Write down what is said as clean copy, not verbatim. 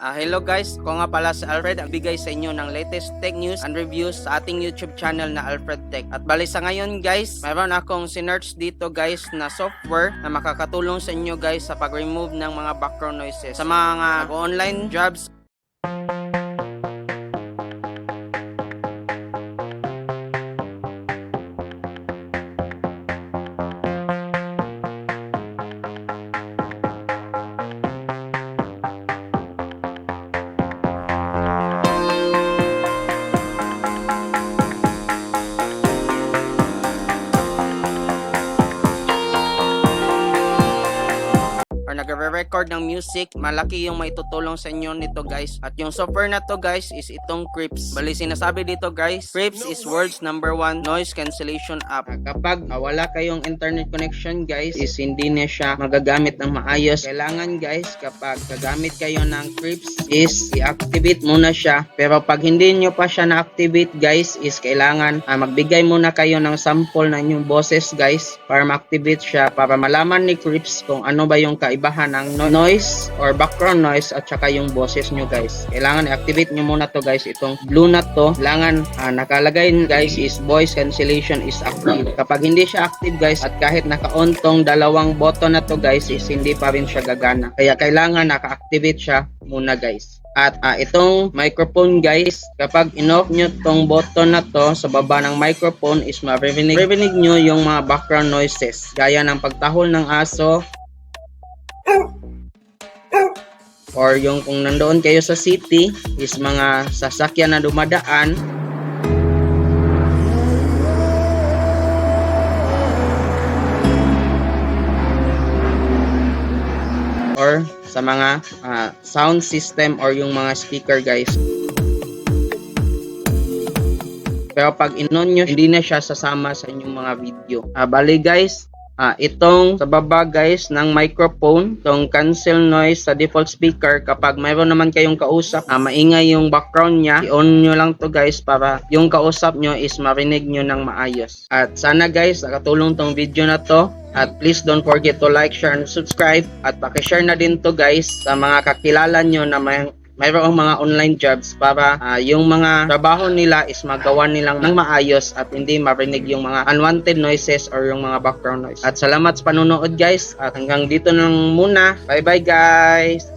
Hello guys, ako nga pala si Alfred, ang bigay sa inyo ng latest tech news and reviews sa ating YouTube channel na Alfred Tech. At bali sa ngayon guys, mayroon akong sinearch dito guys na software na makakatulong sa inyo guys sa pag-remove ng mga background noises sa mga online jobs. Nagre-record ng music, malaki yung maitutulong sa inyo nito guys. At yung software na to guys is itong Crips. Bali sinasabi dito guys, Crips is world's #1 noise cancellation app. Kapag wala kayong internet connection guys, is hindi na siya magagamit ng maayos. Kailangan guys, kapag gagamit kayo ng Crips is i-activate muna siya. Pero pag hindi nyo pa siya na-activate guys, is kailangan magbigay muna kayo ng sample ng inyong boses guys para ma-activate siya, para malaman ni Crips kung ano ba yung kaibahan ng noise or background noise at saka yung boses nyo guys. Kailangan i-activate nyo muna to guys. Itong blue na to, kailangan nakalagay guys is voice cancellation is active. Kapag hindi siya active guys at kahit naka-on tong dalawang button na to guys, is hindi pa rin siya gagana. Kaya kailangan naka-activate siya muna guys. At itong microphone guys, kapag in-off nyo tong button na to sa baba ng microphone, is maririnig nyo yung mga background noises gaya ng pagtahol ng aso, or yung kung nandoon kayo sa city is mga sasakyan na dumadaan, or sa mga sound system or yung mga speaker guys. Pero pag in-on nyo, hindi na siya sasama sa inyong mga video. Bali guys, itong sa baba guys ng microphone, itong cancel noise sa default speaker, kapag mayroon naman kayong kausap, maingay yung background niya, i-on nyo lang to guys para yung kausap nyo is marinig nyo ng maayos. At sana guys, nakatulong tong video na to. At please don't forget to like, share, and subscribe. At pakishare na din to guys sa mga kakilala nyo na mayroong mga online jobs para yung mga trabaho nila is magawa nilang ng maayos at hindi marinig yung mga unwanted noises or yung mga background noise. At salamat sa panonood guys, at hanggang dito lang muna. Bye bye guys!